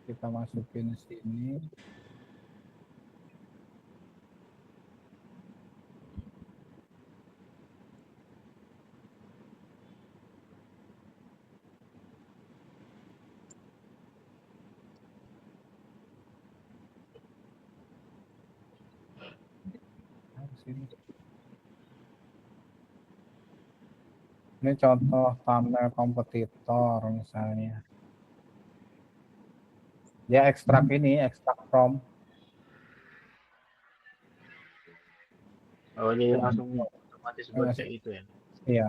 Kita masukin sini. Sini. Ini contoh thumbnail kompetitor misalnya. Dia ekstrak ini, ekstrak from. Oh, ini langsung otomatis buat kayak gitu ya. Iya.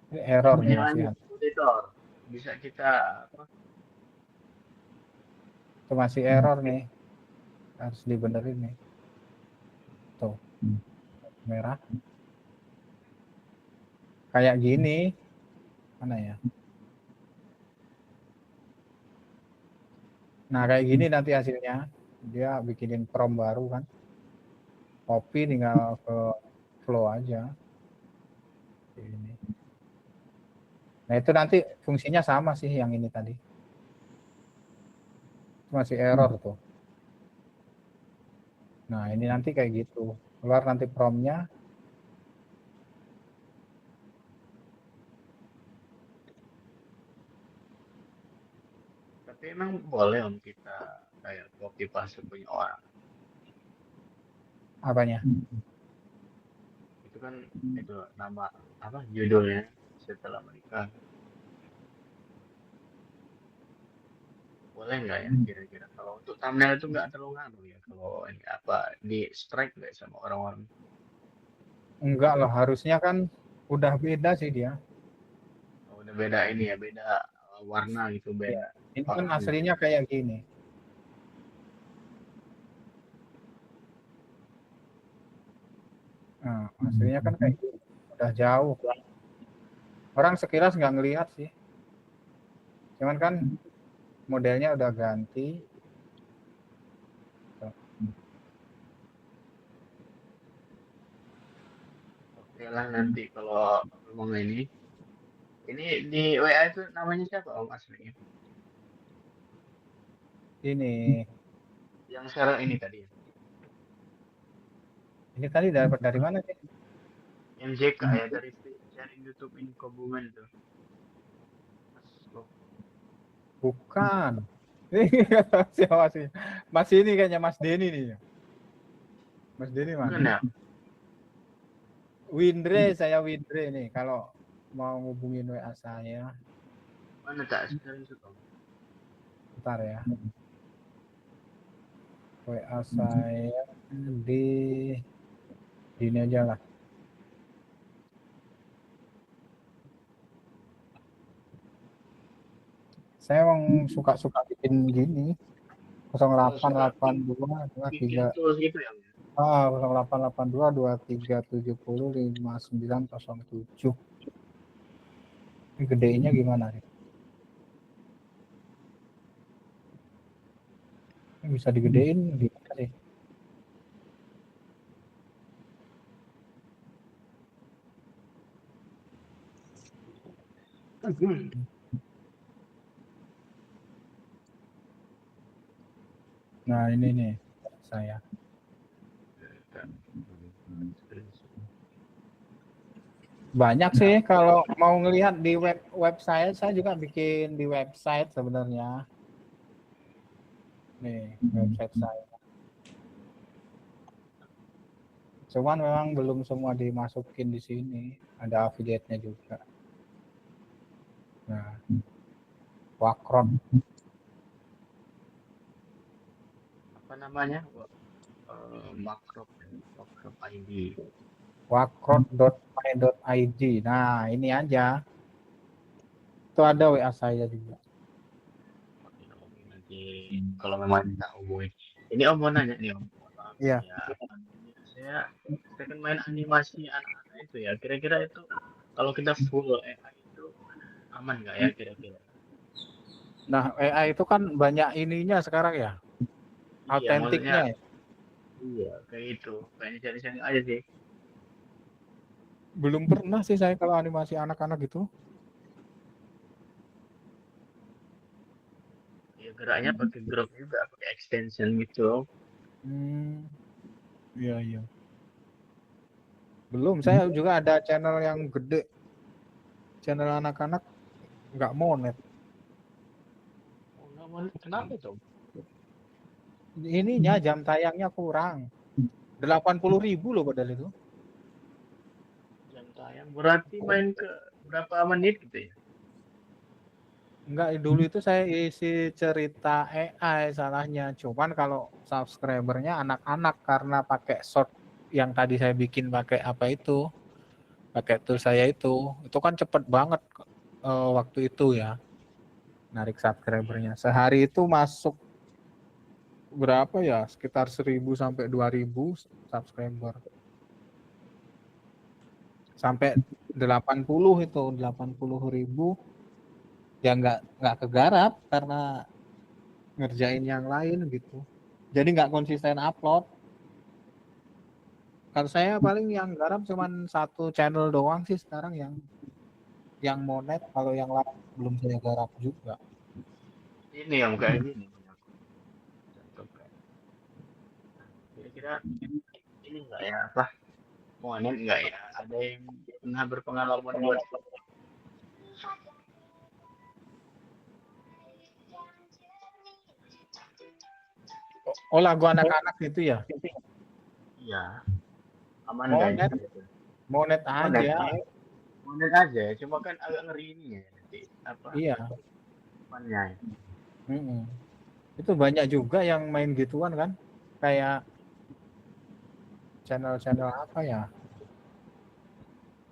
Ini error nih masih Punya editor. Bisa kita apa? itu masih error nih. Harus dibenerin nih. Tuh. Merah. Kayak gini. Mana ya? Nah, kayak gini nanti hasilnya. Dia bikinin prompt baru kan. Copy tinggal ke flow aja. Ini. Nah, itu nanti fungsinya sama sih yang ini tadi. Itu masih error tuh. Nah, ini nanti kayak gitu. Keluar nanti prompt-nya. Tapi emang boleh om kita kayak copy paste punya orang. Apanya? Itu kan itu nama apa judulnya setelah menikah. Boleh nggak ya kira-kira kalau untuk thumbnail itu nggak terlalu ngaruh ya kalau ini apa di strike nggak sama orang-orang? Enggak lah, harusnya kan udah beda sih dia. Oh, udah beda ini ya beda warna gitu Ya. beda Ini kan orang gitu. aslinya kayak gini. Nah, aslinya kan kayak gini. Udah jauh. Orang sekilas nggak ngelihat sih. Cuman kan modelnya udah ganti. Oke lah nanti kalau ngomong ini di WA itu namanya siapa om aslinya? Ini Yang sekarang ini tadi ya? tadi dapat dari mana sih? MJK ya dari sharing YouTube ini Kobumen itu. Oh, Bukan. Siapa sih? Mas ini kayaknya Mas Denny nih. Mas Denny bukan mana? ya? Windre, saya Windre nih. Kalau mau ngubungin WA saya, Mana tak sekarang itu om? bentar ya. WA saya di ini aja lah. Saya emang suka-suka bikin gini. Oh, suka 0882 bikin 23 tools gitu ya? Om? 0882 2370 5907. Ini gedenya gimana nih? Ini bisa digedein gimana sih? Nah, ini nih saya. Banyak sih kalau mau ngelihat di website saya juga bikin di website sebenarnya. Nih, website saya. Cuman memang belum semua dimasukin di sini. Ada affiliate-nya juga. Nah, Wakrot. Apa namanya? Makrop ID. Wakrot.my.id. Nah, ini aja. Itu ada WA saya juga. Oke, oke, nanti kalau memang kita hubungi. Ini om mau nanya nih om. Mohon maaf Iya. saya kan main animasi anak-anak itu ya. Kira-kira itu kalau kita full AI itu aman nggak ya kira-kira? Nah, AI itu kan banyak ininya sekarang ya. Iya, maksudnya Autentiknya ya. iya kayak itu. Kayaknya cari-cari aja sih. Belum pernah sih saya kalau animasi anak-anak gitu. Ya geraknya pakai grup juga, pakai extension gitu. Iya iya. Belum, saya juga ada channel yang gede, channel anak-anak nggak monet. Oh, nggak mau, kenapa tuh? Ininya jam tayangnya kurang. 80.000 loh padahal itu. Jam tayang berarti main ke berapa menit gitu ya? Enggak, dulu itu saya isi cerita AI salahnya. Cuman kalau subscribernya anak-anak karena pakai short yang tadi saya bikin pakai apa itu, pakai tool saya itu kan cepet banget waktu itu ya, narik subscribernya. Sehari itu masuk berapa ya? Sekitar 1.000 sampai 2.000 subscriber. Sampai 80.000 ya nggak kegarap karena ngerjain yang lain gitu. Jadi nggak konsisten upload. Kalau saya paling yang garap cuman satu channel doang sih sekarang yang monet. Kalau yang lain belum saya garap juga. Ini yang kayak gini punya aku. Contoh kayak kira-kira ini enggak ya apa? Monet enggak ya? Ada yang pernah berpengalaman buat Oh, lagu anak-anak gitu ya? iya, aman enggak Monet, itu? monet Monet, aja. monet aja, cuma kan agak ngeri ini ya nanti apa Iya. depannya ya. Mm-mm. Itu banyak juga yang main gituan kan? Kayak channel-channel apa ya?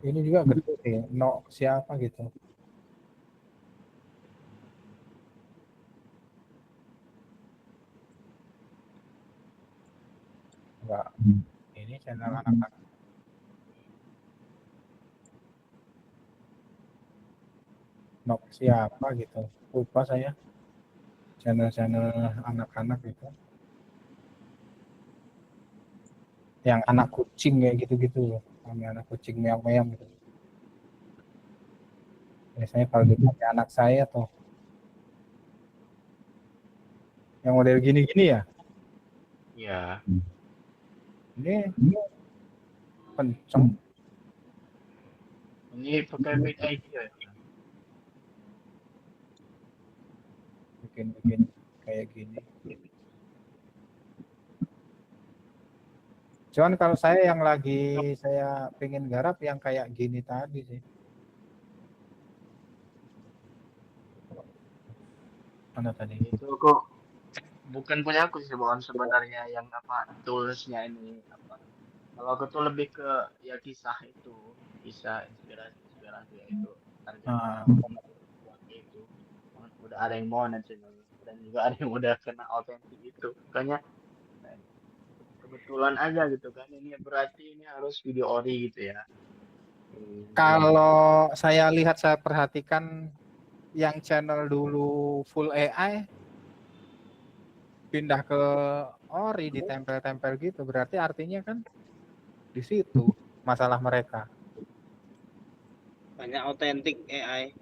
Ini juga gede sih. No siapa gitu? Enggak. Ini channel anak-anak. No siapa gitu? Lupa saya. Channel-channel anak-anak gitu. Yang anak kucing kayak gitu-gitu loh. Kami anak kucing meong-meong gitu. Biasanya kalau dipakai anak saya tuh yang model gini-gini ya. Iya. Ini kenceng. Ini pakai Mid ID ya. Bikin-bikin kayak gini. Cuman kalau saya yang lagi saya pengen garap yang kayak gini tadi sih. Mana tadi? Itu kok bukan punya aku sih bukan sebenarnya yang apa toolsnya ini apa. Kalau aku tuh lebih ke ya kisah itu, kisah inspirasi inspirasi ya itu target Nah, itu. Udah ada yang mau nanti dan juga ada yang udah kena autentik itu. Makanya kebetulan aja gitu kan ini berarti ini harus video ori gitu ya. kalau saya lihat, saya perhatikan yang channel dulu full AI pindah ke ori ditempel-tempel gitu, berarti artinya kan di situ masalah mereka. Banyak otentik AI.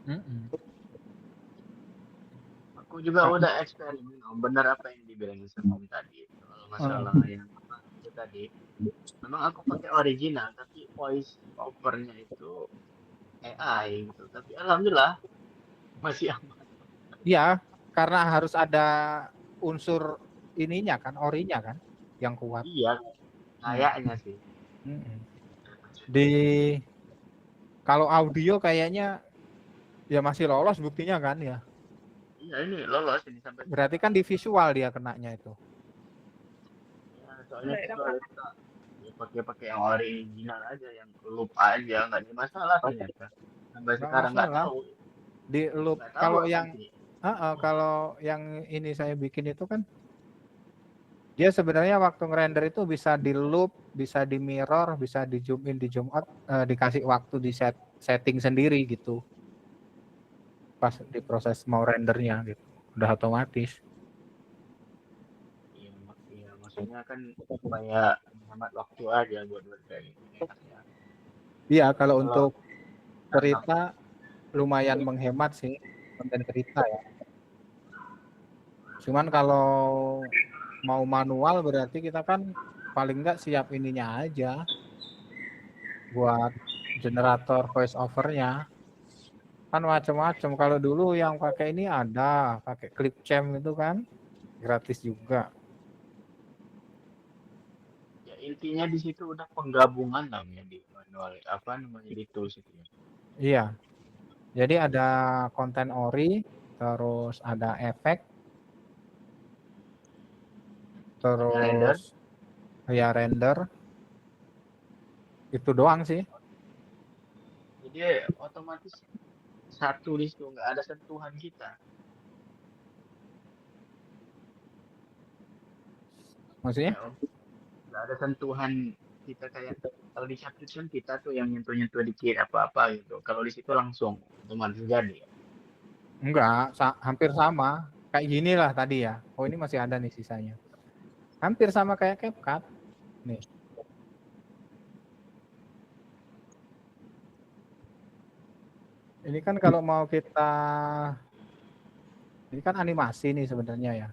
Mm-mm. Aku juga udah eksperimen benar apa yang dibilangin sama tadi kalau masalah yang itu tadi. Memang aku pakai original tapi voice overnya itu AI gitu. Tapi alhamdulillah masih aman. Iya, karena harus ada unsur ininya kan, orinya kan, yang kuat. Iya, kayaknya sih. Mm-mm. Di kalau audio kayaknya ya masih lolos buktinya kan ya. Iya ini lolos ini sampai Berarti sekarang. kan di visual dia kenanya itu. Ya, soalnya kita ya pakai yang original aja, yang loop aja nggak ada masalah ternyata. Sampai Nggak sekarang nggak masalah. tahu, Di loop nggak tahu nanti. kalau yang ini saya bikin itu kan dia sebenarnya waktu ngerender itu bisa di loop, bisa di mirror, bisa di zoom in, di zoom out, dikasih waktu di setting sendiri gitu. Pas di proses mau rendernya gitu. Udah otomatis. Iya, iya, maksudnya kan supaya menghemat waktu aja buat kayak gini enaknya. Iya, kalau Kalau untuk cerita lumayan menghemat sih konten cerita ya. Cuman kalau mau manual berarti kita kan paling nggak siap ininya aja buat generator voice overnya. Kan macam-macam. Kalau dulu yang pakai ini ada, pakai Clipchamp itu kan gratis juga. Ya intinya di situ udah penggabungan namanya di manual apa namanya di tools itu ya. Iya. Jadi ada konten ori, terus ada efek, Ada render. terus ya render. Itu doang sih. Jadi otomatis satu di situ nggak ada sentuhan kita. Maksudnya? Ya, Om. Nggak ada sentuhan kita kayak kalau di Shopee kan kita tuh yang nyentuh-nyentuh dikit apa-apa gitu. Kalau di situ langsung otomatis jadi ya. Enggak, hampir sama. Kayak gini lah tadi ya. Oh ini masih ada nih sisanya. Hampir sama kayak CapCut. Nih. Ini kan kalau mau kita, ini kan animasi nih sebenarnya ya.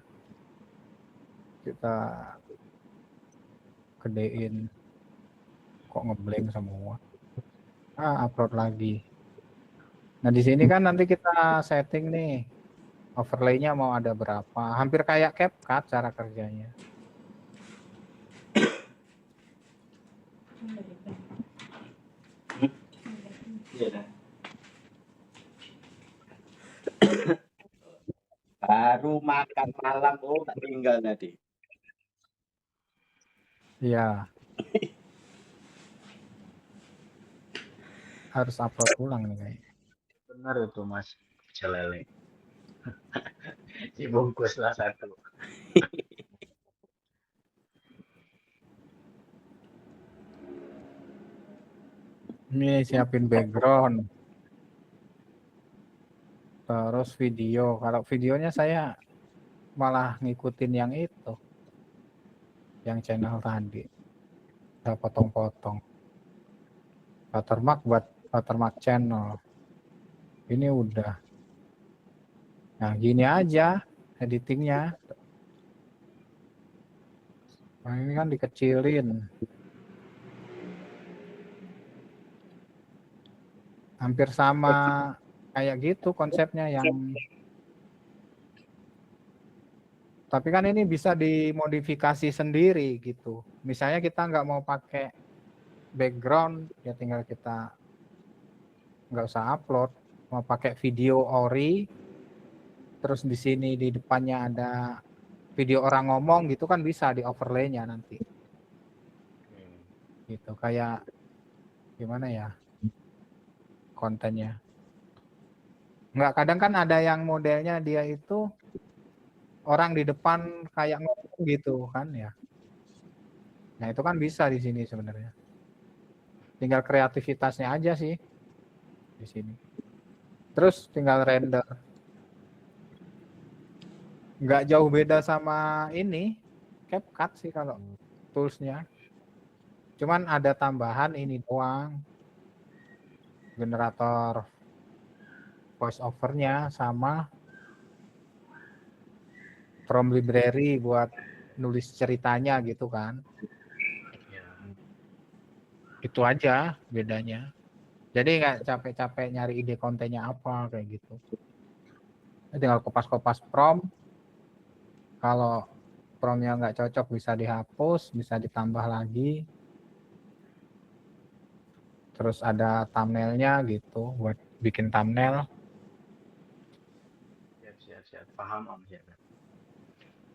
Kita gedein, kok ngeblank semua. Upload lagi. Nah di sini kan nanti kita setting nih overlay-nya mau ada berapa. Hampir kayak CapCut cara kerjanya. Baru makan malam, tak tinggal tadi. Iya. Harus upload ulang nih kayaknya. Benar itu Mas Celele. Dibungkus lah satu. Ini siapin background. Terus video. Kalau videonya saya malah ngikutin yang itu. Yang channel tadi. Saya potong-potong. Watermark buat watermark channel. Ini udah. Nah gini aja editingnya. Nah, ini kan dikecilin. Hampir sama kayak gitu konsepnya yang. Tapi kan ini bisa dimodifikasi sendiri gitu. Misalnya kita nggak mau pakai background, ya tinggal kita nggak usah upload. Mau pakai video ori, terus di sini di depannya ada video orang ngomong gitu kan bisa di overlay-nya nanti. Gitu kayak gimana ya kontennya. Nggak, kadang kan ada yang modelnya dia itu orang di depan kayak ngomong gitu kan ya. Nah itu kan bisa di sini sebenarnya. Tinggal kreativitasnya aja sih di sini. Terus tinggal render. Nggak jauh beda sama ini CapCut sih kalau toolsnya. Cuman ada tambahan ini doang. Generator voice over-nya sama prompt library buat nulis ceritanya gitu kan. Itu aja bedanya. Jadi nggak capek-capek nyari ide kontennya apa kayak gitu. Tinggal kopas-kopas prompt. Kalau promptnya nggak cocok bisa dihapus, bisa ditambah lagi. Terus ada thumbnailnya gitu buat bikin thumbnail. Siap. Paham Om ya.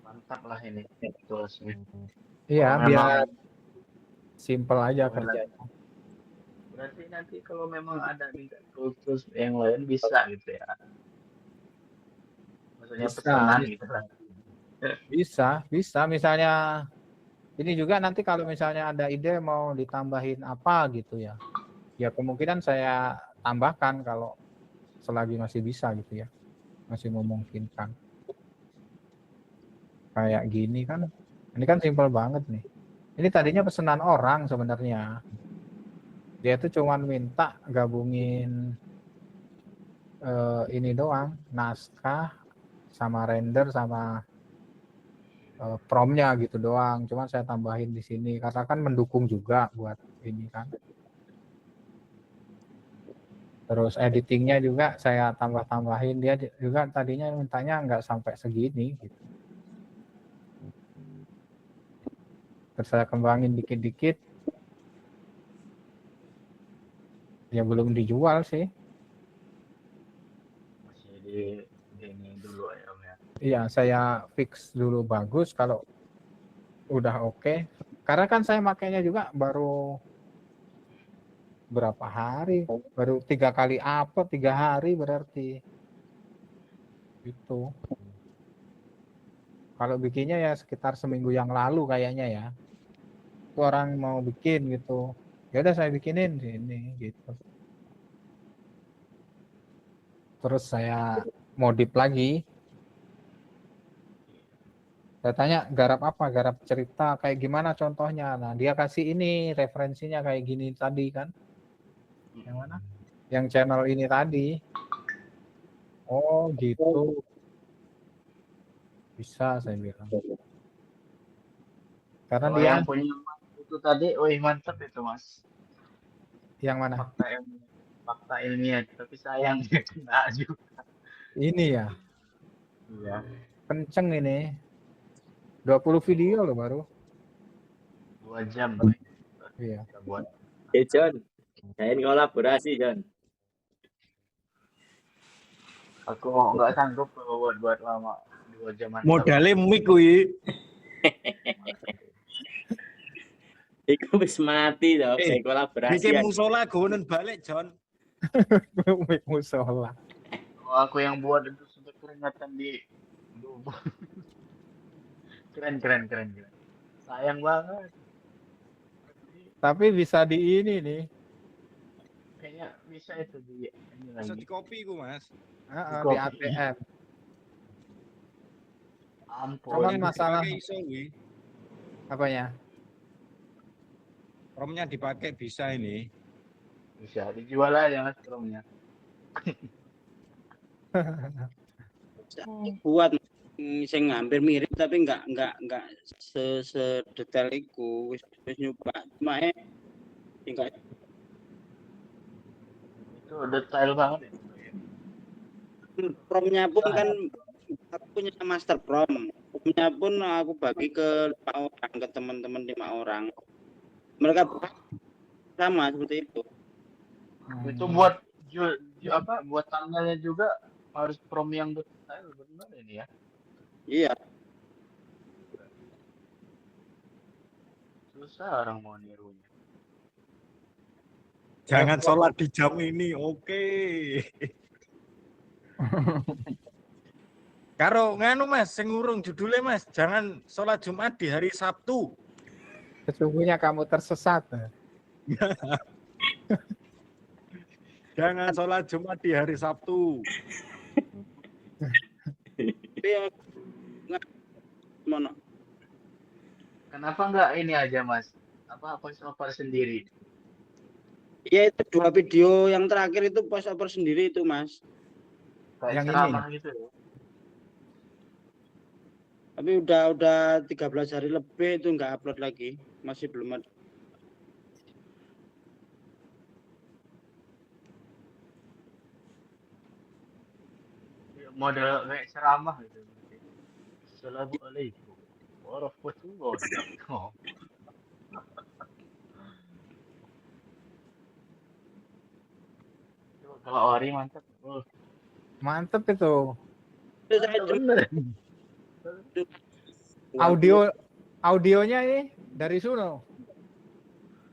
Mantap lah ini toolsnya. Iya, Kalau biar memang simple aja kerjanya. berarti nanti kalau memang ada minta tools yang lain bisa gitu ya. Maksudnya Bisa, pesanan gitu lah. bisa. Misalnya ini juga nanti kalau misalnya ada ide mau ditambahin apa gitu ya. Ya kemungkinan saya tambahkan kalau selagi masih bisa gitu ya. Masih memungkinkan. Kayak gini kan. Ini kan simpel banget nih. Ini tadinya pesanan orang sebenarnya. Dia tuh cuman minta gabungin ini doang, naskah sama render sama promnya gitu doang. Cuman saya tambahin di sini karena kan mendukung juga buat ini kan. Terus editingnya juga saya tambah-tambahin, dia juga tadinya mintanya nggak sampai segini gitu. Terus saya kembangin dikit-dikit, ya belum dijual sih. Masih di ini dulu ya Om ya. Iya, saya fix dulu bagus kalau udah oke. Karena kan saya makainya juga baru berapa hari, baru 3 kali upload 3 hari berarti. Itu. Kalau bikinnya ya sekitar seminggu yang lalu kayaknya ya. Itu orang mau bikin gitu. Ya udah saya bikinin ini gitu. Terus saya modif lagi. Saya tanya garap apa? Garap cerita kayak gimana contohnya? Nah, dia kasih ini referensinya kayak gini tadi kan. Yang mana? Yang channel ini tadi. Oh, gitu. Bisa saya bilang. Karena Kalau dia yang punya Mas itu tadi, wih mantap itu Mas. yang mana? Fakta ilmiah, tapi sayang dia kena juga. Ini ya. Iya. Kenceng ini. 20 video loh baru. 2 jam. Iya. Kita buat. John, kain kolaborasi John. Aku nggak sanggup kalau buat lama 2 jam mantap. Modalnya mic kuwi. Iku wis mati toh, kain kolaborasi. Bikin musola gonen balik, John. Mik musola. Oh, aku yang buat itu sampai keringatan di tubuh. Keren. Sayang banget. Tapi bisa di ini nih. Kayaknya bisa itu di ini Bisa lagi. di copy ku, Mas. Di ATM. Ampun. Cuman masalah Dipakai iso kuwi. apanya? Romnya dipakai bisa ini. Bisa dijual aja Mas promnya. Buat sing hampir mirip tapi enggak sedetail iku wis nyoba cuma tinggal Itu detail banget itu. promnya pun kan aku punya master prom. Promnya pun aku bagi ke 5 orang, ke teman-teman 5 orang. Mereka sama seperti itu. Itu buat buat tanggalnya juga harus prom yang detail benar ini ya. Iya, Susah orang mau nirunya. Jangan sholat di jam ini, oke. Karo nganu Mas, sing ngurung judulnya Mas, jangan sholat Jumat di hari Sabtu. Sesungguhnya kamu tersesat. Jangan sholat Jumat di hari Sabtu. tapi enggak mono. Kenapa nggak ini aja Mas? Voice over sendiri? Ya itu 2 video yang terakhir itu voice over sendiri itu Mas. Kayak Yang ceramah gitu ya. Tapi udah 13 hari lebih itu nggak upload lagi, masih belum ada. Model kayak ceramah gitu. Assalamualaikum warahmatullahi wabarakatuh. Kalau Ori mantap. Mantep itu. Itu saya Bener. Audionya ini dari Suno.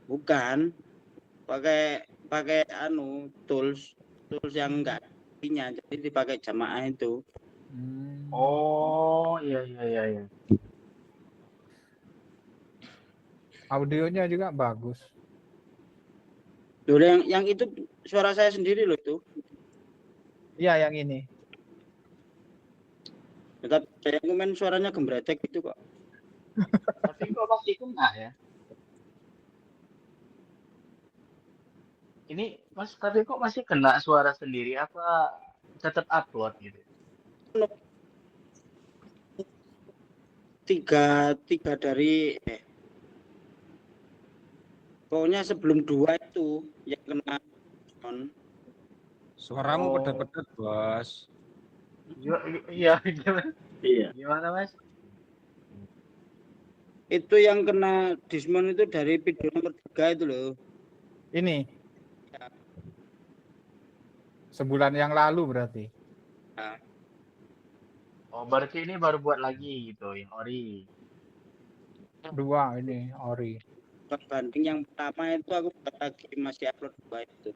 bukan pakai tools yang enggak punya, jadi dipakai jamaah itu. Oh iya. Audionya juga bagus. Dulu yang itu suara saya sendiri loh itu. Iya yang ini. Tapi saya komen suaranya gembretek gitu kok. Tapi kok masih kena ya? Ini Mas, tapi kok masih kena suara sendiri? Apa tetap upload gitu? tiga dari pokoknya sebelum 2 itu yang kena on. Suaramu Oh. pedet-pedet, Bos. Iya, gimana? Iya. Gimana, Mas? Itu yang kena Dismon itu dari video nomor 3 itu loh. Ini Ya. sebulan yang lalu berarti. Oh, berarti ini baru buat lagi gitu, yang ori. 2 ini ori. Banding yang pertama itu aku buat lagi masih upload 2 itu.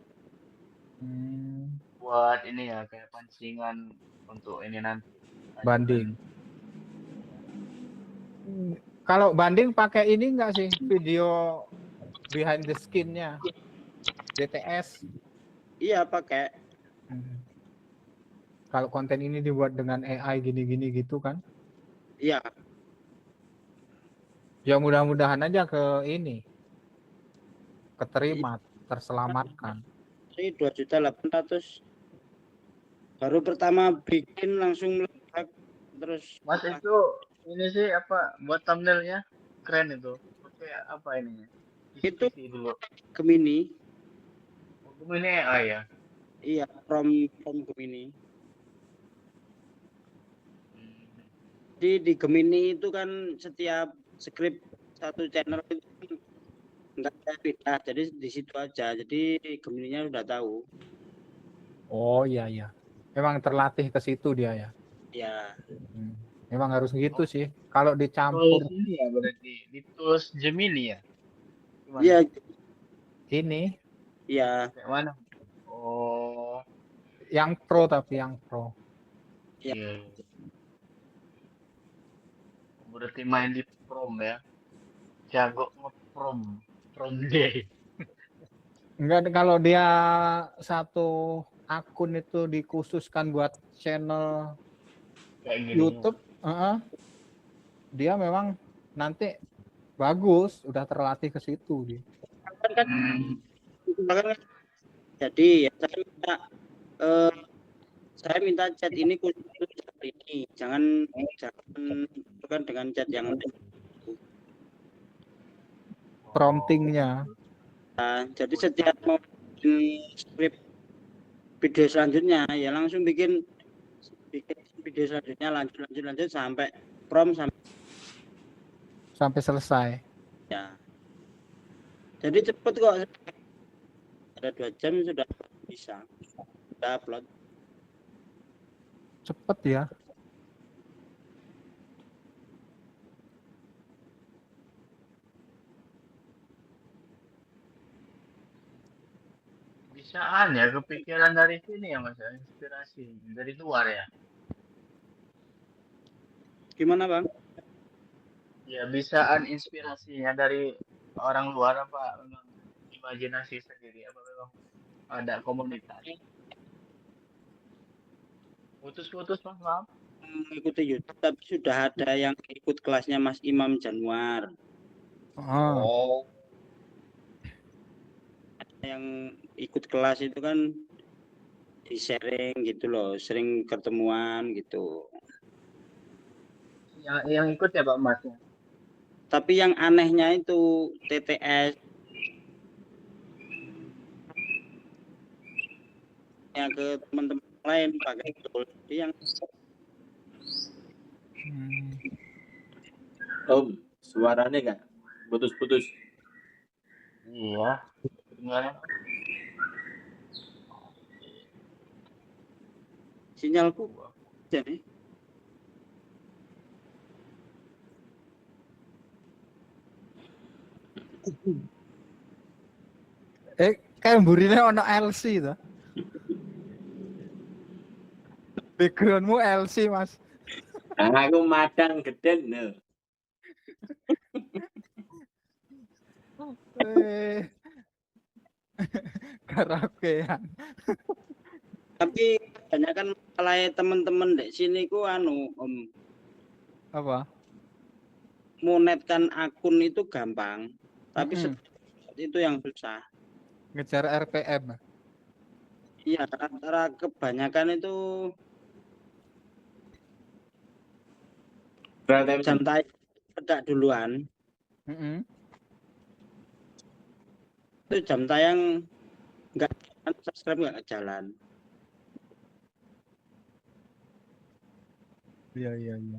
Buat ini ya, kayak pancingan untuk ini nanti. Banding. Kalau banding pakai ini enggak sih video behind the skin-nya DTS? Iya pakai. Kalau konten ini dibuat dengan AI gini-gini gitu kan? Iya. Ya mudah-mudahan aja ke ini keterima, terselamatkan. Ini 2.800.000. Baru pertama bikin langsung meledak terus. Mas itu ini sih apa buat thumbnailnya keren itu. Pakai apa ininya? Itu dulu. Gemini. Ini AI ya. Iya, from Gemini. Jadi di Gemini itu kan setiap skrip satu channel itu enggak ada beda. Jadi di situ aja. Jadi Gemininya udah tahu. Oh iya iya. Memang terlatih ke situ dia ya. Ya. Memang harus gitu sih. Kalau dicampur Ini ya berarti di tools Gemini ya. Gimana? Iya. Ini Iya. Kayak mana? Oh. yang pro tapi yang pro. Iya. Berarti main di prom ya. Jago ngeprom. Prom day. Enggak, kalau dia satu akun itu dikhususkan buat channel Kayak gini. YouTube, dia memang nanti bagus, udah terlatih ke situ dia. Jadi ya saya minta chat ini khusus ini, jangan bukan dengan chat yang Promptingnya. jadi setiap mau bikin skrip video selanjutnya ya langsung bikin video selanjutnya lanjut sampai prom sampai selesai. Ya. Jadi cepet kok. Ada 2 jam sudah bisa. Sudah upload. Cepet ya. Bisaan ya kepikiran dari sini ya Mas, inspirasi dari luar ya. Gimana Bang? Ya bisaan inspirasinya dari orang luar apa memang imajinasi sendiri apa memang ada komunitas? Putus-putus Mas, maaf. Mengikuti YouTube tapi sudah ada yang ikut kelasnya Mas Imam Januar. Oh. Yang ikut kelas itu kan di sharing gitu loh, sering ketemuan gitu. Yang ikut ya Pak Mas. Tapi yang anehnya itu TTS yang ke teman-teman lain pakai tool yang Om, suaranya nggak putus-putus. Iya. Gimana? sinyalku jadi kayak burine ono LC to. Backgroundmu LC Mas. Aku madang geden no. karaokean. Tapi kebanyakan masalah teman-teman di sini ku Om. Apa? Monetkan akun itu gampang, tapi itu yang susah. Ngejar RPM. Iya, antara kebanyakan itu Berarti jam tayang meledak duluan, Mm-mm. itu jam tayang nggak jalan, subscribe nggak jalan. Iya, iya, iya.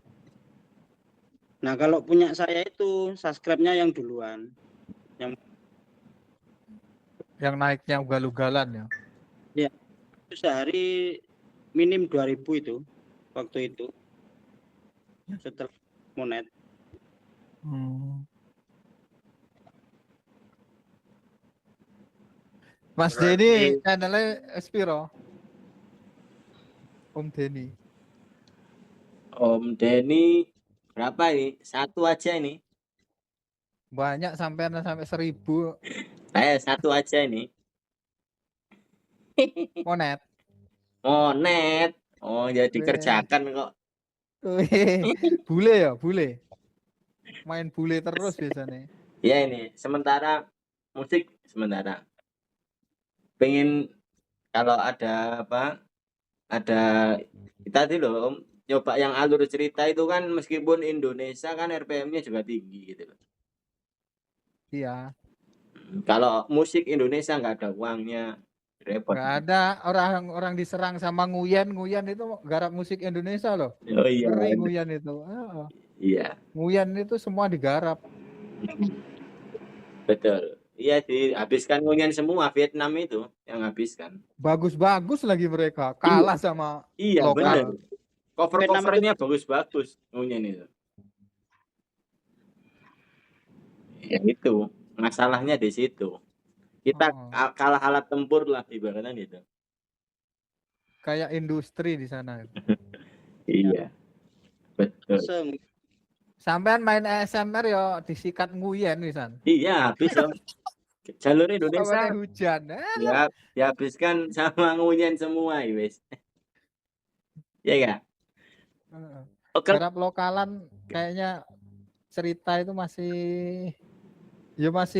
Nah kalau punya saya itu subscribe-nya yang duluan, Yang naiknya ugal-ugalan ya. itu sehari minim 2.000 itu waktu itu setelah monet. Hmm. Mas Berarti- Denny channelnya Espiro. Om Denny. Om Denny berapa ini? Satu aja ini. Banyak sampai 1.000 Saya satu aja ini. monet. Monet. Oh, ya dikerjakan kok. Wih, bule ya, bule. Main bule terus biasanya. Ya ini, sementara musik sementara. Pengen kalau ada apa? Ada kita tuh loh, Om, coba yang alur cerita itu kan meskipun Indonesia kan RPM-nya juga tinggi gitu loh. Iya. Kalau musik Indonesia nggak ada uangnya, repot. Nggak ada orang diserang sama Nguyen. Nguyen itu garap musik Indonesia loh. Oh iya, Ngeri Nguyen itu. iya, Nguyen itu semua digarap. betul. Iya dihabiskan ngunyan semua Vietnam itu yang habiskan. Bagus-bagus lagi mereka. Kalah sama Iya lokal. benar. Cover-covernya Vietnam bagus-bagus ngunyan itu. Ya itu masalahnya di situ. Kita kalah alat tempur lah ibaratnya gitu. Kayak industri di sana. Iya. Betul. Sampai Sampean main ASMR ya disikat Nguyen wisan. Iya, habis Om. Jalur Indonesia Kapan hujan. ya dihabiskan sama ngunyan semua ya wes. Iya enggak? Oke. Garap lokalan kayaknya cerita itu masih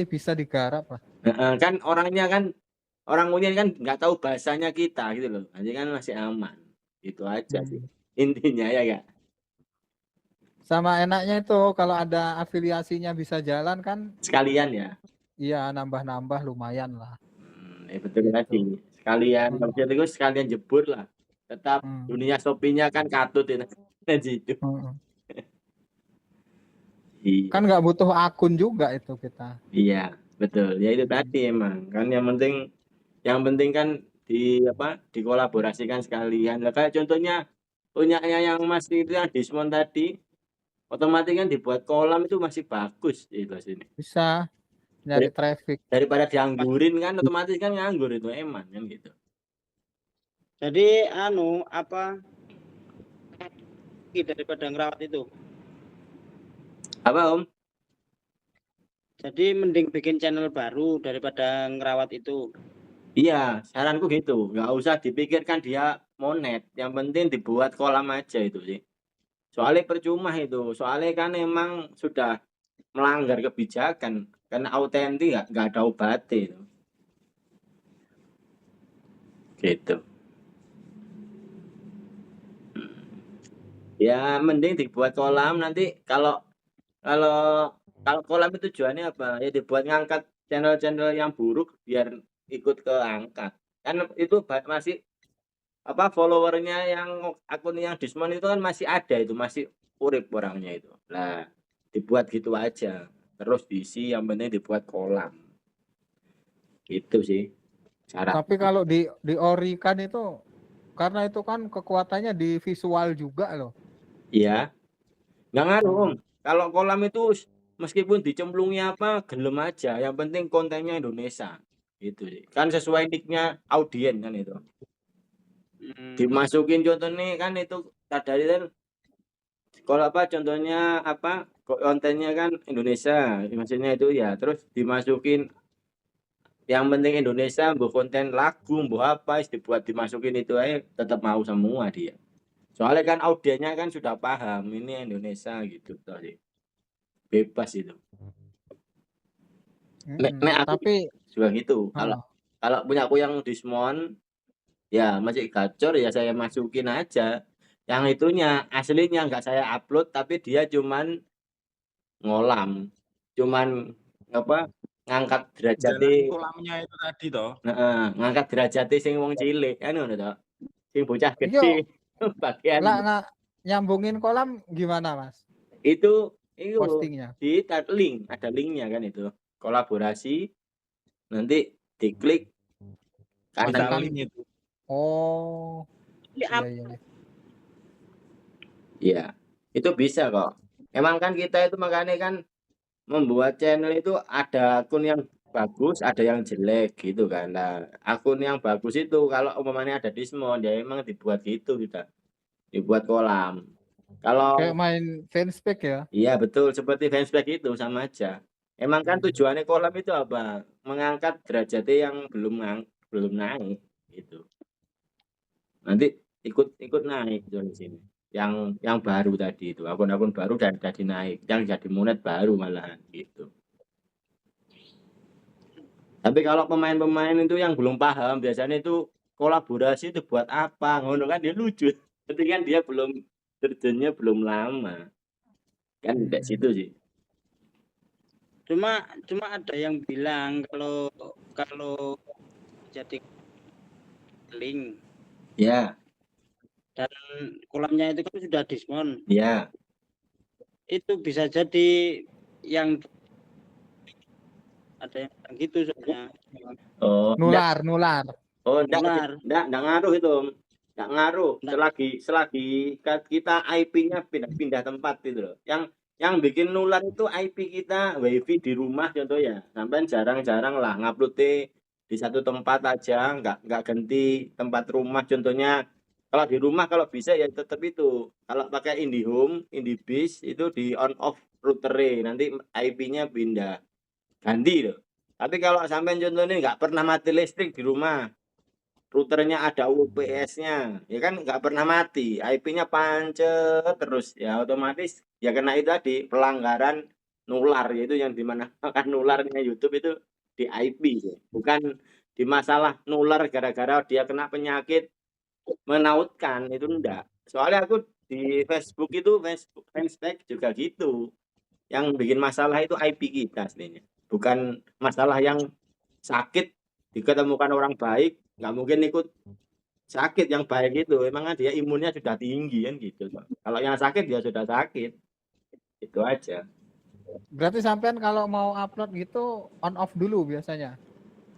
bisa digarap lah. Kan orangnya kan orang ngunyan kan nggak tahu bahasanya kita gitu loh. Jadi kan masih aman. Itu aja sih. Intinya ya enggak? Sama enaknya itu kalau ada afiliasinya bisa jalan kan. Sekalian ya. Iya, nambah-nambah lumayan lah. Betul Gitu. tadi. Sekalian itu sekalian jebur lah. Tetap dunia Shopee-nya kan katut itu. Gitu. Iya. Kan nggak butuh akun juga itu kita. Iya, betul. Ya itu tadi emang. Kan yang penting kan dikolaborasikan sekalian. Nah, kayak contohnya punyanya yang Mas itu yang Dismon tadi, otomatis kan dibuat kolam itu masih bagus itu sini. Bisa nyari traffic. Daripada dianggurin kan otomatis kan nganggur itu eman kan gitu. Jadi daripada ngerawat itu. Apa Om? Jadi mending bikin channel baru daripada ngerawat itu. Iya, saranku gitu. Nggak usah dipikirkan dia monet. Yang penting dibuat kolam aja itu sih. Soalnya percuma itu. Soalnya kan emang sudah melanggar kebijakan. Karena autentik nggak ada obatnya itu. Gitu. Ya mending dibuat kolam nanti kalau kolam itu tujuannya apa? Ya dibuat ngangkat channel-channel yang buruk biar ikut keangkat. Kan itu masih followernya yang akun yang Dismon itu kan masih ada itu, masih urip orangnya itu. Nah, dibuat gitu aja. Terus diisi yang penting dibuat kolam. Itu sih. Tapi kalau di ori kan itu karena itu kan kekuatannya di visual juga loh. Iya. Nggak ngaruh Om. Kalau kolam itu meskipun dicemplungi apa gelem aja, yang penting kontennya Indonesia. Gitu sih. Kan sesuai nicknya audien kan itu. Dimasukin contohnya kan itu tadi kan kalau contohnya kontennya kan Indonesia maksudnya itu ya terus dimasukin yang penting Indonesia buat konten lagu buat apa dibuat dimasukin itu aja tetap mau semua dia soalnya kan audiennya kan sudah paham ini Indonesia gitu tadi bebas itu tapi juga gitu kalau punya aku yang Dismon ya masih gacor ya saya masukin aja yang itunya aslinya nggak saya upload tapi dia cuman ngolam. Cuman apa ngangkat Jalan derajate kolamnya itu tadi toh. heeh, ngangkat derajate sing wong cilik kan ngono to. Sing bocah Iki gede bagian lah nyambungin kolam gimana, Mas? itu Postingnya. di link, ada linknya kan itu. Kolaborasi nanti diklik kanan Masukkan. link itu. Oh, iya iya. iya. iya. Itu bisa kok. Emang kan kita itu makanya kan membuat channel itu ada akun yang bagus, ada yang jelek gitu kan. Nah, akun yang bagus itu kalau umpamanya ada Dismon ya emang dibuat gitu kita. Dibuat kolam. Kalau Kayak main fanspage ya. iya betul seperti fanspage itu sama aja. Emang kan tujuannya kolam itu apa? Mengangkat derajatnya yang belum naik gitu. Nanti ikut naik gitu di sini. Yang baru tadi itu akun-akun baru dan jadi naik, yang jadi monet baru malahan gitu. Tapi kalau pemain-pemain itu yang belum paham biasanya itu kolaborasi itu buat apa? Ngono kan dia lucu. Tapi kan dia terjunnya belum lama. Kan dari situ sih. Cuma ada yang bilang kalau jadi link Ya, dan kolamnya itu kan sudah Dismon, ya. itu bisa jadi yang ada yang bilang gitu soalnya. Oh, Nular. Oh, Benar. enggak ngaruh itu. Enggak ngaruh. Nggak. Selagi kita IP-nya pindah tempat gitu loh. Yang bikin nular itu IP kita, WiFi di rumah contoh ya. Sampai jarang-jarang lah ngupload di satu tempat aja, enggak ganti tempat rumah contohnya. Kalau di rumah kalau bisa ya tetap itu. Kalau pakai IndiHome, IndiBiz itu di on off routernya, nanti IP-nya pindah. Ganti loh. Tapi kalau sampai contohnya nggak pernah mati listrik di rumah, routernya ada UPS-nya, ya kan nggak pernah mati, IP-nya pancet terus, ya otomatis ya kena itu tadi pelanggaran nular, yaitu yang dimana kan nularnya YouTube itu di IP, bukan di masalah nular gara-gara dia kena penyakit menautkan, itu enggak. Soalnya aku di Facebook itu fanspage juga gitu, yang bikin masalah itu IP kita aslinya, bukan masalah yang sakit diketemukan orang baik nggak mungkin ikut sakit yang baik itu emang kan dia imunnya sudah tinggi kan gitu. Kalau yang sakit dia sudah sakit itu aja. Berarti sampean kalau mau upload gitu on off dulu biasanya.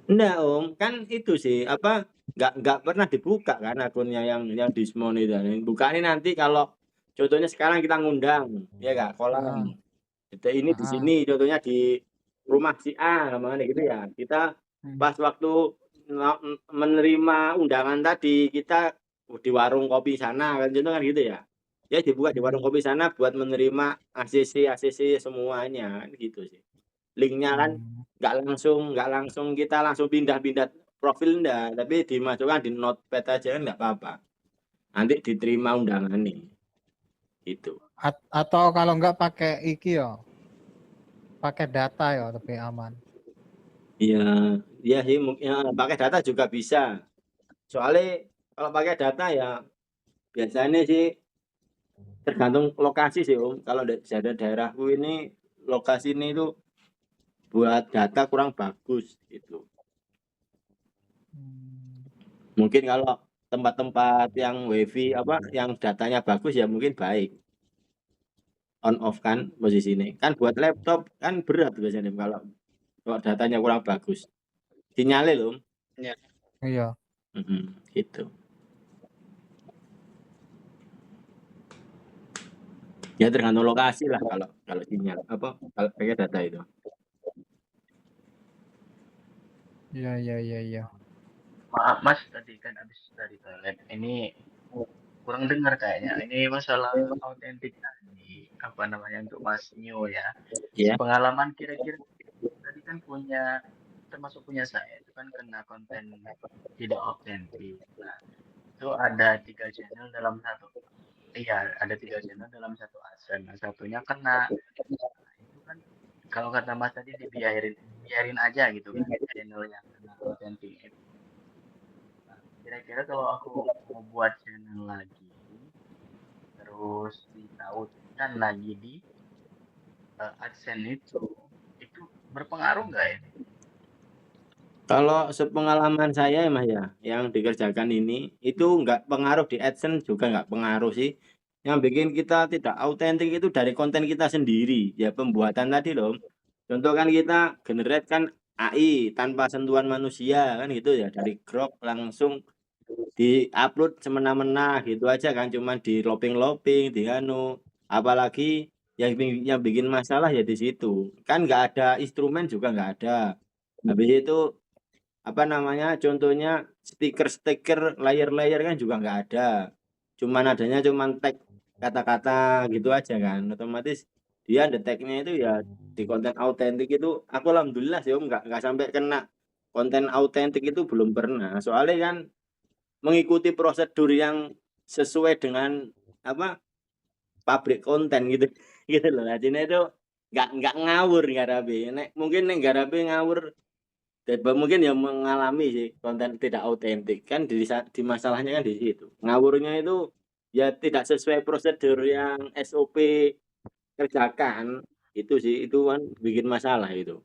Enggak om, kan itu sih apa nggak pernah dibuka kan akunnya yang Dismon itu. Buka ini nanti kalau contohnya sekarang kita ngundang ya nggak kolam ini di sini contohnya di rumah si A namanya gitu ya, kita pas waktu menerima undangan tadi kita di warung kopi sana kan contoh kan gitu ya, ya dibuka di warung kopi sana buat menerima ACC semuanya kan gitu sih. Linknya kan nggak langsung kita langsung pindah profil enggak, tapi dimasukkan di notepad aja kan nggak apa-apa, nanti diterima undangan nih gitu. Atau kalau nggak pakai iki ya, pakai data ya tapi aman. Iya, iya sih mungkin ya, pakai data juga bisa. Soalnya kalau pakai data ya biasanya sih tergantung lokasi sih Om. Kalau di daerahku ini lokasi ini itu buat data kurang bagus gitu. Mungkin kalau tempat-tempat yang wifi apa yang datanya bagus ya mungkin baik. On off kan posisi ini. Kan buat laptop kan berat biasanya kalau datanya kurang bagus. Sinyalnya loh. Iya. Gitu. Ya tergantung lokasi lah kalau sinyal apa kalau pakai data itu. Iya. Maaf Mas, tadi kan habis dari toilet. Ini kurang dengar kayaknya. Ini masalah autentik tadi, apa namanya untuk Mas Nyo ya. Iya. Pengalaman kira-kira tadi kan termasuk punya saya itu kan kena konten tidak autentik. Nah, itu ada 3 channel dalam satu. Iya, ada 3 channel dalam satu akun. Nah, satunya kena. Nah, itu kan kalau kata Mas tadi biarin aja gitu kan channel yang kena autentik itu. Nah, kira-kira kalau aku mau buat channel lagi, terus ditautkan lagi di AdSense itu berpengaruh nggak ya? Kalau sepengalaman saya ya Mas ya, yang dikerjakan ini, itu nggak pengaruh di AdSense juga nggak pengaruh sih. Yang bikin kita tidak autentik itu dari konten kita sendiri, ya pembuatan tadi loh. Contoh kan kita generate kan AI tanpa sentuhan manusia kan gitu ya, dari Grok langsung di-upload semena-mena gitu aja kan, cuman di lopping-lopping, di anu. Apalagi yang bikin masalah ya di situ. Kan nggak ada instrumen juga nggak ada. Habis itu apa namanya, contohnya stiker-stiker, layer-layer kan juga nggak ada. Cuman adanya cuman tag kata-kata gitu aja kan. Otomatis dia deteknya itu ya di konten autentik itu aku alhamdulillah sih Om nggak sampai kena konten autentik itu belum pernah. Soalnya kan mengikuti prosedur yang sesuai dengan apa pabrik konten gitu gitu loh. Artinya itu nggak ngawur ngarape. Mungkin nek ngarape ngawur mungkin ya mengalami sih konten tidak autentik kan di masalahnya kan di situ. Ngawurnya itu ya tidak sesuai prosedur yang SOP kerjakan itu sih itu kan bikin masalah itu.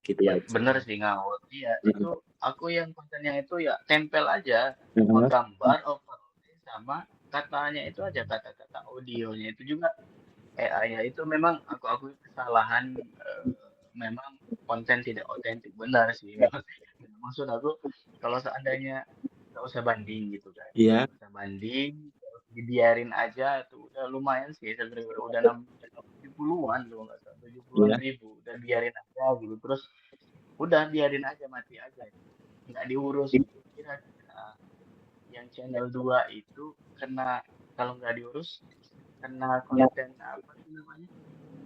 Gitu Iya aja. bener sih ngawur. Iya itu aku yang kontennya itu ya tempel aja cuma Heeh. gambar overlay sama katanya itu aja kata-kata audionya itu juga AI-nya itu memang aku akui kesalahan memang konten tidak otentik benar sih. Maksud aku kalau seandainya nggak usah banding gitu kan, Iya, nggak usah banding, terus dibiarin aja tuh udah lumayan sih sebenarnya udah 70-an tuh nggak salah 70-an iya. ribu udah biarin aja gitu terus udah biarin aja mati aja nggak diurus gitu kira-kira yang channel 2 itu kena kalau nggak diurus kena konten apa sih namanya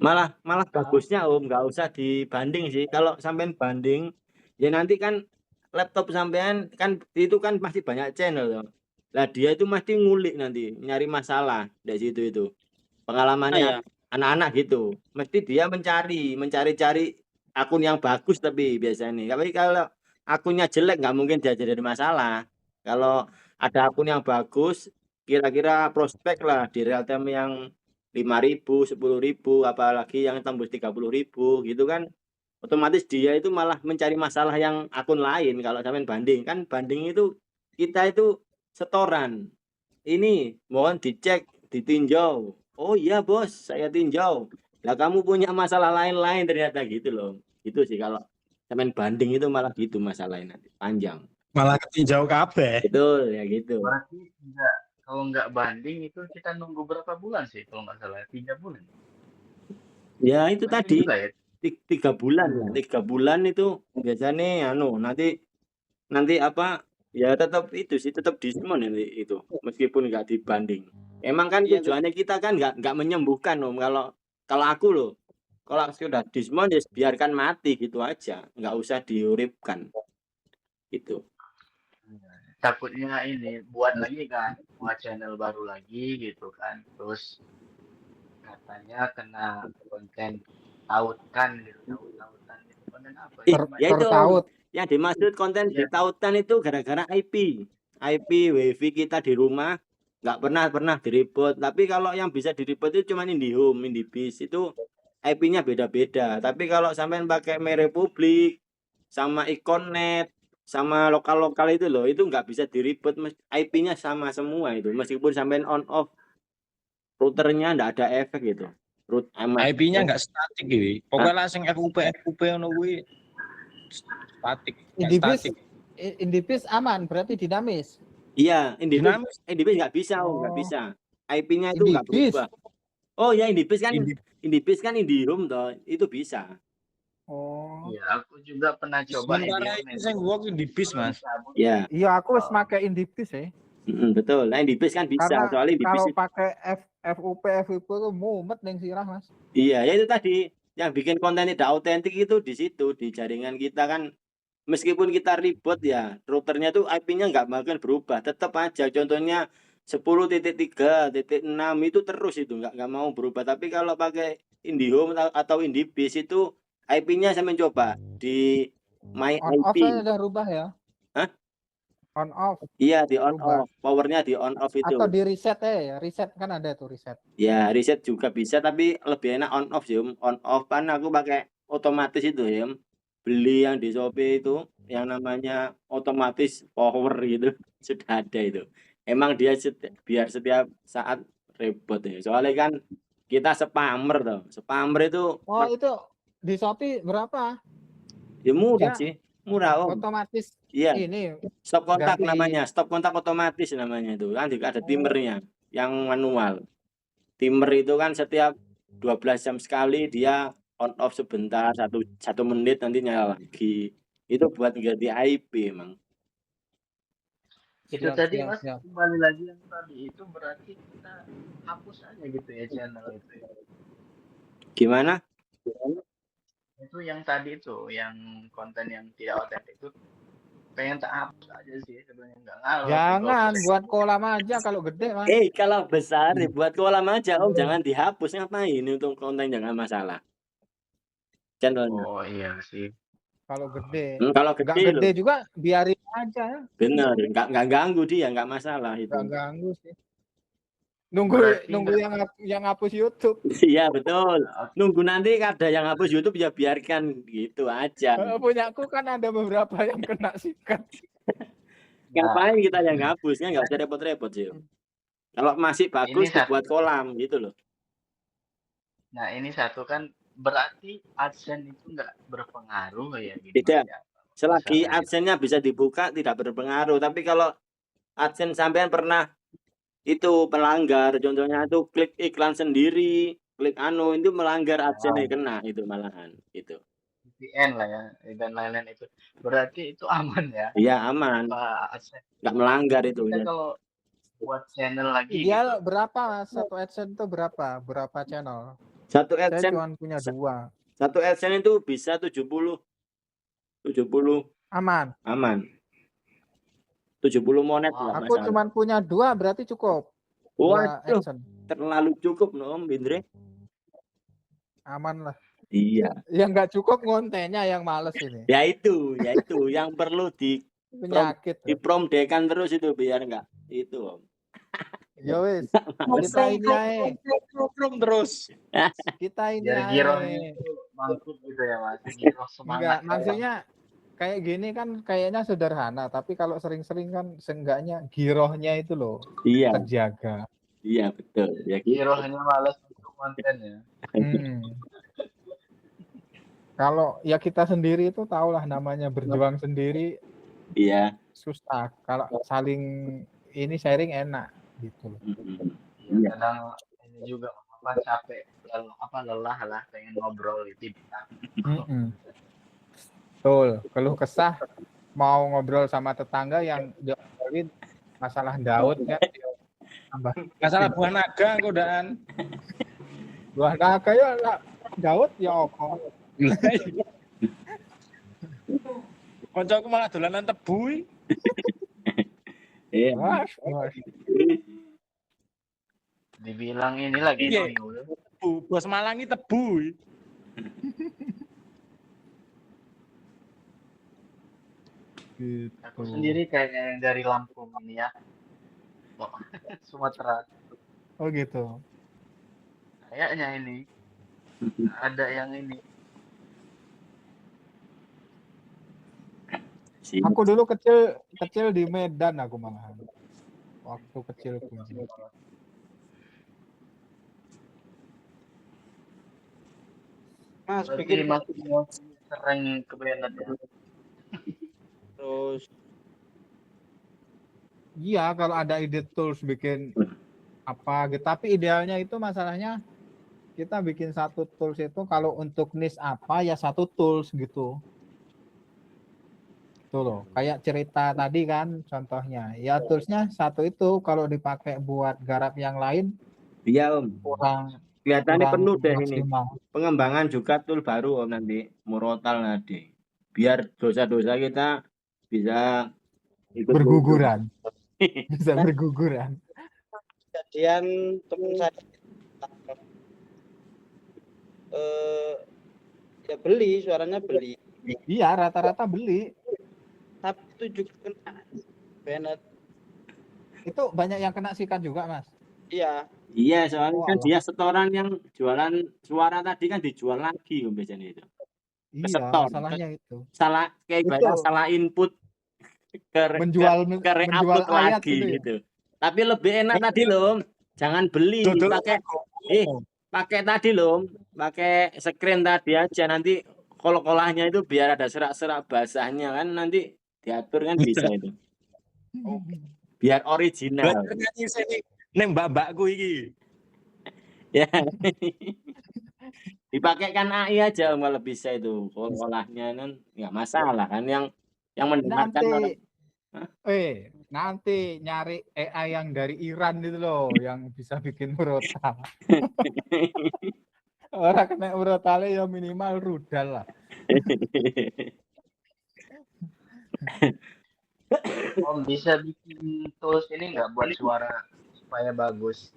Malah malah kalau bagusnya Om, nggak usah dibanding sih. Kalau sampean banding, ya nanti kan laptop sampean kan itu kan pasti banyak channel toh. Lah dia itu mesti ngulik nanti, nyari masalah dari situ itu. Ah Pengalamannya ya, anak-anak gitu. Mesti dia mencari-cari akun yang bagus tapi biasanya. Tapi kalau akunnya jelek nggak mungkin dia jadi masalah. Kalau ada akun yang bagus, kira-kira prospek lah di real time yang 5.000, 10.000, apalagi yang tembus 30.000 gitu kan. Otomatis dia itu malah mencari masalah yang akun lain kalau sampean banding. Kan banding itu kita itu setoran. Ini mohon dicek, ditinjau. Oh iya bos, saya tinjau. Lah kamu punya masalah lain-lain ternyata gitu loh. Itu sih kalau sampean banding itu malah gitu masalahnya nanti panjang. Malah ketinjau kabeh. Betul ya gitu. berarti enggak kalau nggak banding itu kita nunggu berapa bulan sih kalau nggak salah 3 bulan Ya itu banding tadi juga ya 3 bulan ya. 3 bulan itu biasanya anu nanti nanti apa ya tetap itu sih tetap diskon nanti itu meskipun nggak dibanding. Emang kan iya tujuannya kita kan nggak menyembuhkan Om. Kalau kalau aku loh kalau sudah diskon ya biarkan mati gitu aja, nggak usah diuripkan gitu. takutnya ini buat lagi kan buat channel baru lagi gitu kan terus katanya kena konten tautan gitu taut-tautan gitu konten apa Ih, itu ya macam itu Om, Tertaut. yang dimaksud konten ya ditautan itu gara-gara IP WiFi kita di rumah nggak pernah diribut. Tapi kalau yang bisa diribut itu cuma IndiHome, IndiBiz itu IP-nya beda-beda. Tapi kalau sampean pakai Republik sama Ikonnet sama lokal-lokal itu loh, itu nggak bisa diribut, IP-nya sama semua itu. Meskipun sampean on off routernya nggak ada efek gitu. Root amat. IP-nya nggak statik gitu. Pokoknya langsung FUP ngono kuwi statik, nggak Indibis, statik. Indibis aman, berarti dinamis. Iya, Dinamis. IndiBiz nggak bisa, Om, nggak Oh, bisa. IP-nya itu nggak Indibis. berubah. Oh ya, Indi IndiBiz kan IndiHome toh, itu bisa. Oh, iya aku juga pernah coba sementara IndiHome ini itu saya work di bis Mas. Ya, iya aku wis pakai Indibis ya. betul. Nah, IndiBiz kan bisa, Karena soalnya IndiBiz kalau pakai FUP itu mumet neng sirah mas. iya, ya itu tadi yang bikin konten tidak autentik itu di situ di jaringan kita kan meskipun kita ribet ya routernya tuh IP-nya nggak makin berubah tetap aja contohnya 10.3.6 itu terus itu nggak mau berubah tapi kalau pakai IndiHome atau IndiBiz itu IP-nya saya mencoba di My On off IP. saya udah rubah ya. Hah? On off Iya, di on berubah. off. Powernya di on off itu. Atau di reset ya, reset kan ada tuh reset. Ya, reset juga bisa, tapi lebih enak on off sih, Om. On off kan aku pakai otomatis itu ya, Om. Beli yang di Shopee itu yang namanya otomatis power gitu. Sudah ada itu. Emang dia biar setiap saat repot ya. Soalnya kan kita spammer tuh. Spammer itu Oh itu di Shopee berapa? ya murah Dia sih. Murah, Om. otomatis Iya, ini stop kontak ganti. namanya. Stop kontak otomatis namanya itu. Kan juga ada timernya yang manual. Timer itu kan setiap 12 jam sekali dia on off sebentar, satu menit nanti nyala lagi. Itu buat ganti IP emang. Itu Siap, tadi siap, Mas siap. kembali lagi yang tadi itu berarti kita hapus aja gitu ya channel itu ya. Gimana? Itu yang tadi itu yang konten yang tidak otentik itu pengen tak hapus aja sih sebenarnya nggak ngaruh sih kalau Jangan buat kolam aja kalau gede Mas. Kalau besar ya buat kolam aja Om, jangan dihapus. Ngapain untuk konten jangan masalah. Channelnya. oh iya sih. Kalau gede. Kalau Nggak gede gede loh. juga biarin aja. Bener, nggak ganggu dia, nggak masalah Nggak itu. ganggu sih. Nunggu Berarti nunggu nggak- yang hapus YouTube. Iya betul. Nunggu nanti ada yang hapus YouTube ya biarkan gitu aja. Punyaku kan ada beberapa yang kena sikat. Ngapain kita yang hapus kan nggak usah repot-repot sih. Kalau masih bagus Ini satu. dibuat kolam gitu loh. Nah ini satu kan berarti AdSense itu nggak berpengaruh ya gitu. Tidak. Ya. Selagi Masalah itu. AdSense-nya bisa dibuka tidak berpengaruh. Tapi kalau AdSense sampean pernah itu pelanggar, contohnya itu klik iklan sendiri, klik itu melanggar AdSense kena itu malahan itu. VPN lah ya dan lain-lain itu. Berarti itu aman ya. Iya aman. Pak AdSense. Nggak melanggar itu. Kita kalau buat channel lagi Ideal gitu. berapa satu AdSense itu berapa? Berapa channel? Satu Saya AdSense cuma punya 2. Satu AdSense itu bisa 70 Aman. aman. 70 monet Wow. nggak Aku masalah. cuma punya 2 berarti cukup. 2 Waduh, AdSense. terlalu cukup no Om Bindre. Aman lah. Iya. Yang nggak cukup kontennya yang males ini. Ya itu yang perlu Penyakit. dipromdekan terus itu biar enggak itu Om. Ya wis. Kita ini aja. terus. Kita ini Biar aja. girohnya itu mangkuk gitu ya Mas. Giroh Enggak, semangat. maksudnya kayak gini kan kayaknya sederhana, tapi kalau sering-sering kan seenggaknya girohnya itu loh Iya, terjaga. iya betul. Ya gitu. Girohnya malas untuk kontennya. Kalau ya kita sendiri itu tahulah namanya berjuang sendiri Iya. susah. Kalau saling ini sharing enak gitu. Iya. Kadang ini juga apa capek lelah lah pengen ngobrol gitu. Betul, keluh kesah mau ngobrol sama tetangga yang diobrolin masalah Daud kan. Masalah buah naga godaan. Buah naga ya Daud ya apa? Koncoku malah dolanan tebu. Iya. Mas. Dibilang ini lagi Iya. tebu. Bos Malang ini tebu. Aku sendiri kayaknya yang dari Lampung ini ya. Sumatera. Oh gitu. Kayaknya ini ada yang ini. Aku dulu kecil di Medan aku malahan. Waktu kecil pun. Mas Berarti bikin masih sering ke Medan ya. terus Iya, kalau ada ide tools bikin apa gitu. Tapi idealnya itu masalahnya kita bikin satu tools itu kalau untuk niche apa ya satu tools gitu. Tuh loh, kayak cerita tadi kan contohnya. Ya toolsnya satu itu, kalau dipakai buat garap yang lain Iya Om. kurang Kelihatannya penuh deh ini. maksimal. Pengembangan juga tool baru Om nanti. Murotal nanti. Biar dosa-dosa kita bisa ikut Berguguran. Bisa berguguran. kejadian teman saya ya beli, suaranya beli, Iya, rata-rata beli. tapi itu juga kena Bennett. Itu banyak yang kena sikat juga, Mas. Iya. Iya, soalnya Oh, kan alah. dia setoran yang jualan suara tadi kan dijual lagi Om biasanya itu. Iya, Kesetor. masalahnya itu. Salah kayak Itu ibaratnya salah input ke menjual re-upload ayat lagi itu ya. gitu. Tapi lebih enak tadi loh. Om. Jangan beli Dodol pakai lagu. pakai tadi loh. Om. Pakai screen tadi aja nanti kol-kolahnya itu biar ada serak-serak basahnya kan nanti diatur kan bisa itu. Biar original. Belajar nyanyi sini mbak-mbakku iki. Ya. Dipakaikan AI aja Om, kalau bisa itu kol-kolahnya kan nggak masalah kan yang mendengarkan orang. Nanti nanti nyari AI yang dari Iran itu loh yang bisa bikin murotal. Orang kena murotalnya ya minimal rudal lah. Om bisa bikin tools ini nggak buat suara supaya bagus?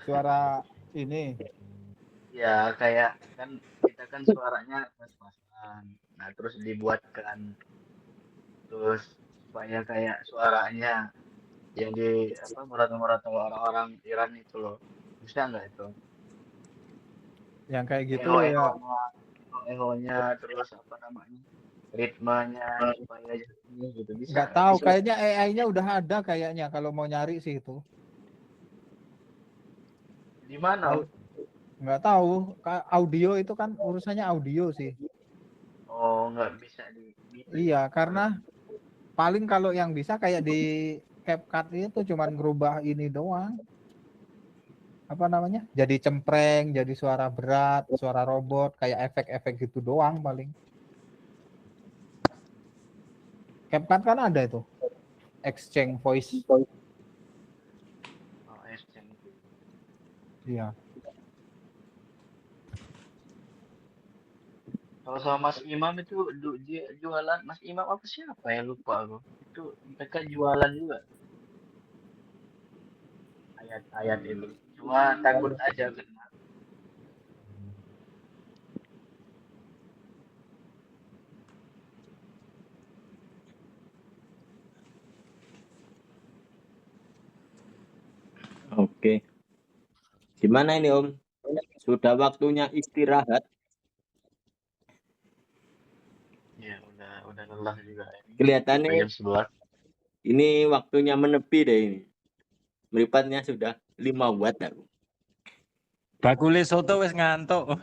Suara ini Ya kayak kan kita kan suaranya pas-pasan. Nah terus dibuatkan terus supaya kayak suaranya yang di apa murat-murat orang-orang Iran itu loh. Bisa nggak itu? yang kayak gitu ya. Eho-nya terus apa namanya? Ritmenya supaya jadi gitu bisa Nggak tahu, kayaknya AI-nya udah ada kayaknya kalau mau nyari sih itu. di mana? Nggak tahu, audio itu kan urusannya audio sih. Oh nggak bisa di Iya, karena paling kalau yang bisa kayak di CapCut itu cuman ngerubah ini doang. Apa namanya? Jadi cempreng, jadi suara berat, suara robot, kayak efek-efek gitu doang paling. CapCut kan ada itu. Exchange voice. Oh, exchange. Iya. Kalau sama Mas Imam itu dia jualan Mas Imam apa siapa ya lupa aku. Itu mereka jualan juga ayat-ayat itu. Cuma takut aja kena. Oke. Gimana ini Om? Sudah waktunya istirahat. Ya udah lelah juga ini. Kelihatannya Jam 11. ini waktunya menepi deh ini. Meripatnya sudah 5 watt aku. Bakule soto wis ngantuk.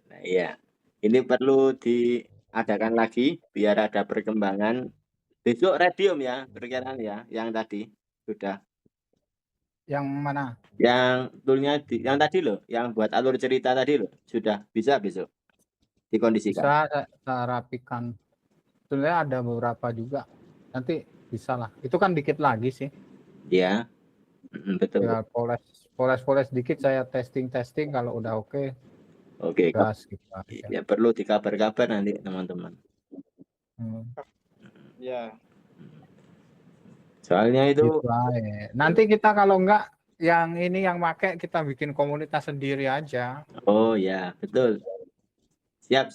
Nah, iya. Ini perlu diadakan lagi biar ada perkembangan. Besok radium ya, perkiraan ya, yang tadi sudah. Yang mana? Yang toolnya yang tadi loh, yang buat alur cerita tadi loh, sudah bisa besok dikondisikan. Bisa saya rapikan. Sebenarnya ada beberapa juga. Nanti bisa lah. Itu kan dikit lagi sih. Ya, betul. Ya, poles dikit saya testing kalau udah oke. Oke, Gas gitu aja. ya perlu dikabar-kabar nanti teman-teman. Ya. Soalnya itu Gitu aja. Nanti kita kalau enggak yang ini yang make kita bikin komunitas sendiri aja. oh ya, betul. Siap.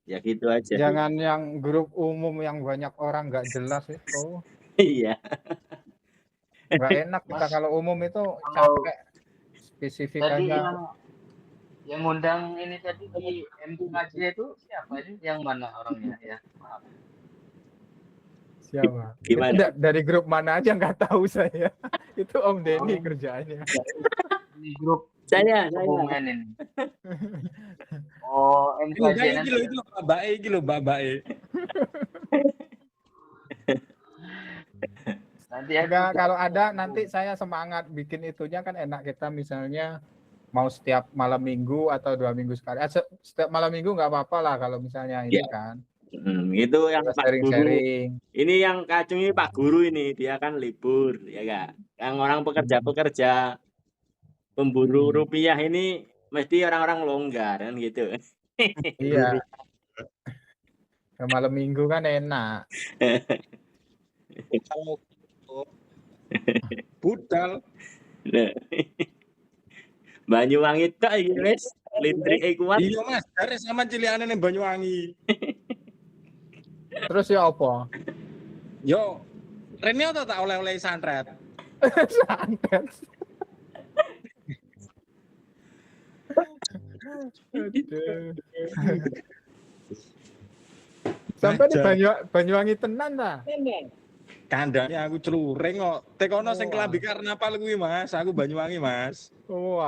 Ya gitu aja. Jangan yang grup umum yang banyak orang nggak jelas itu. Iya. Nggak enak kita Mas, kalau umum itu kalau capek spesifik tadi aja. yang ngundang ini tadi di MKJ itu siapa sih? Yang mana orangnya ya? Maaf. Siapa? Gimana? Itu dari grup mana aja nggak tahu saya. Itu Om Denny kerjaannya. Di grup Saya. hubungan ini. Oh, MKJ nanti. Itu babake. Nanti aku Enggak, kalau ada nanti saya semangat bikin itunya kan enak kita misalnya mau setiap malam minggu atau 2 minggu sekali. Setiap malam minggu nggak apa-apa lah kalau misalnya ini kan. Itu yang Pak Guru. Sharing-sharing. Ini yang kacung ini Pak Guru ini, dia kan libur, ya Kak. Yang orang pekerja pemburu rupiah ini mesti orang-orang longgar kan gitu. Iya. Malam minggu kan enak. Budal. Banyuwangi tok iki wis. Listrike kuat. Iya Mas, dari sama cilikane ning Banyuwangi. Terus ya apa? Yo, Rene tak oleh-oleh santret. Santet. Aduh. Sampai di Banyuwangi tenan ta? Kandane aku celureng kok. Tekono sing klambi karnaval kuwi Mas, aku Banyuwangi Mas. Oh,